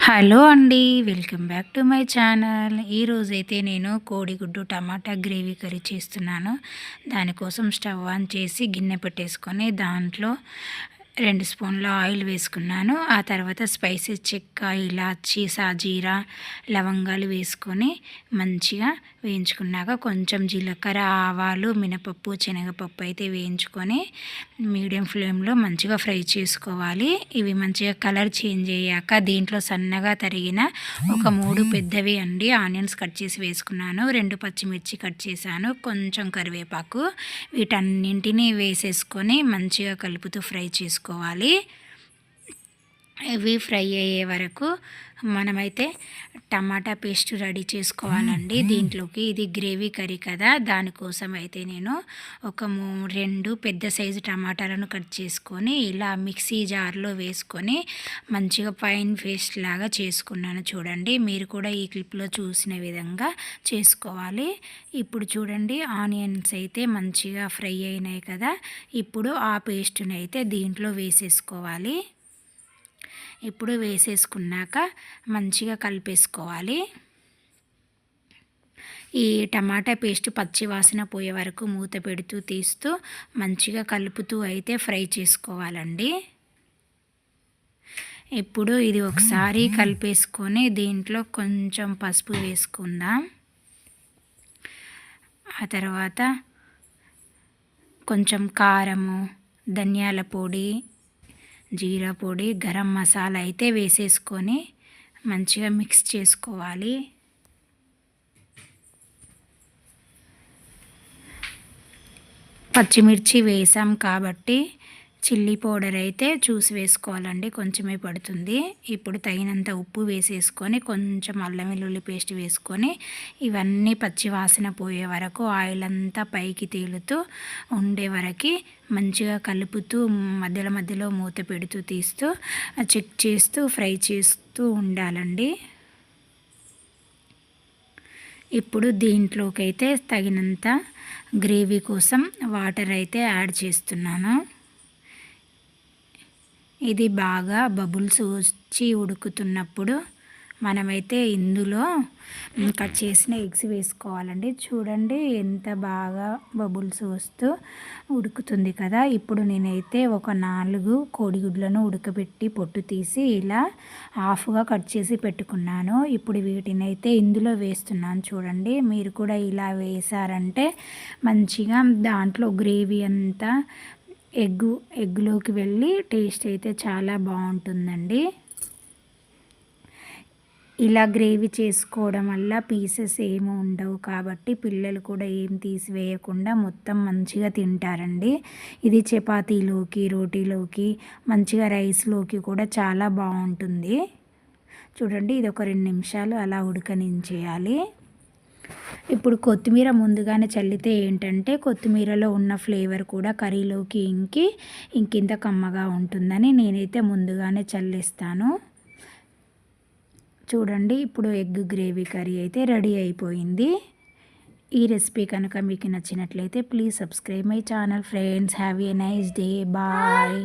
Hello అండి. Welcome back to my channel. ఈరోజైతే నేను కోడిగుడ్డు టమాటా గ్రేవీ కర్రీ చేస్తున్నాను. దానికోసం స్టవ్ ఆన్ చేసి గిన్నె పెట్టేసుకొని దాంట్లో 2 స్పూన్ల ఆయిల్ వేసుకున్నాను. ఆ తర్వాత స్పైసెస్ చెక్క, ఇలాచి, సాజీరా, లవంగాలు వేసుకొని మంచిగా వేయించుకున్నాక కొంచెం జీలకర్ర, ఆవాలు, మినపప్పు, శనగపప్పు అయితే వేయించుకొని మీడియం ఫ్లేమ్లో మంచిగా ఫ్రై చేసుకోవాలి. ఇవి మంచిగా కలర్ చేంజ్ అయ్యాక దీంట్లో సన్నగా తరిగిన ఒక 3 పెద్దవి అండి ఆనియన్స్ కట్ చేసి వేసుకున్నాను. 2 పచ్చిమిర్చి కట్ చేశాను. కొంచెం కరివేపాకు, వీటన్నింటినీ వేసేసుకొని మంచిగా కలుపుతూ ఫ్రై చేసుకోవాలి. ఇవి ఫ్రై అయ్యే వరకు మనమైతే టమాటా పేస్ట్ రెడీ చేసుకోవాలండి. దీంట్లోకి ఇది గ్రేవీ కర్రీ కదా, దానికోసం అయితే నేను ఒక 2 పెద్ద సైజు టమాటాలను కట్ చేసుకొని ఇలా మిక్సీ జార్లో వేసుకొని మంచిగా ఫైన్ పేస్ట్ లాగా చేసుకున్నాను. చూడండి, మీరు కూడా ఈ క్లిప్లో చూసిన విధంగా చేసుకోవాలి. ఇప్పుడు చూడండి, ఆనియన్స్ అయితే మంచిగా ఫ్రై అయినాయి కదా. ఇప్పుడు ఆ పేస్ట్ని అయితే దీంట్లో వేసేసుకోవాలి. ఇప్పుడు వేసేసుకున్నాక మంచిగా కలిపేసుకోవాలి. ఈ టమాటా పేస్ట్ పచ్చి వాసన పోయే వరకు మూత పెడుతూ తీస్తూ మంచిగా కలుపుతూ అయితే ఫ్రై చేసుకోవాలండి. ఇప్పుడు ఇది ఒకసారి కలిపేసుకొని దీంట్లో కొంచెం పసుపు వేసుకుందాం. ఆ తర్వాత కొంచెం కారము, ధనియాల పొడి, జీరా పొడి, గరం మసాలా అయితే వేసేసుకొని మంచిగా మిక్స్ చేసుకోవాలి. పచ్చిమిర్చి వేసాం కాబట్టి చిల్లీ పౌడర్ అయితే చూసి వేసుకోవాలండి, కొంచెమే పడుతుంది. ఇప్పుడు తగినంత ఉప్పు వేసేసుకొని కొంచెం అల్లం వెల్లుల్లి పేస్ట్ వేసుకొని ఇవన్నీ పచ్చి వాసన పోయే వరకు ఆయిల్ అంతా పైకి తేలుతూ ఉండే వరకు మంచిగా కలుపుతూ మధ్యలో మధ్యలో మూత పెడుతూ తీస్తూ చెక్ చేస్తూ ఫ్రై చేస్తూ ఉండాలండి. ఇప్పుడు దీంట్లోకి అయితే తగినంత గ్రేవీ కోసం వాటర్ అయితే యాడ్ చేస్తున్నాను. ఇది బాగా బబుల్స్ వచ్చి ఉడుకుతున్నప్పుడు మనమైతే ఇందులో కట్ చేసిన ఎగ్స్ వేసుకోవాలండి. చూడండి ఎంత బాగా బబుల్స్ వస్తూ ఉడుకుతుంది కదా. ఇప్పుడు నేనైతే ఒక 4 కోడిగుడ్లను ఉడకబెట్టి పొట్టు తీసి ఇలా హాఫ్గా కట్ చేసి పెట్టుకున్నాను. ఇప్పుడు వీటినైతే ఇందులో వేస్తున్నాను. చూడండి, మీరు కూడా ఇలా వేసారంటే మంచిగా దాంట్లో గ్రేవీ అంతా ఎగ్లోకి వెళ్ళి టేస్ట్ అయితే చాలా బాగుంటుందండి. ఇలా గ్రేవీ చేసుకోవడం వల్ల పీసెస్ ఏమి ఉండవు కాబట్టి పిల్లలు కూడా ఏం తీసివేయకుండా మొత్తం మంచిగా తింటారండి. ఇది చపాతీలోకి, రోటీలోకి, మంచిగా రైస్లోకి కూడా చాలా బాగుంటుంది. చూడండి, ఇది ఒక 2 నిమిషాలు అలా ఉడకనించేయాలి. ఇప్పుడు కొత్తిమీర ముందుగానే చల్లితే ఏంటంటే కొత్తిమీరలో ఉన్న ఫ్లేవర్ కూడా కర్రీలోకి ఇంకింత కమ్మగా ఉంటుందని నేనైతే ముందుగానే చల్లిస్తాను. చూడండి, ఇప్పుడు ఎగ్ గ్రేవీ కర్రీ అయితే రెడీ అయిపోయింది. ఈ రెసిపీ కనుక మీకు నచ్చినట్లయితే please subscribe my channel friends. Have a nice day. Bye.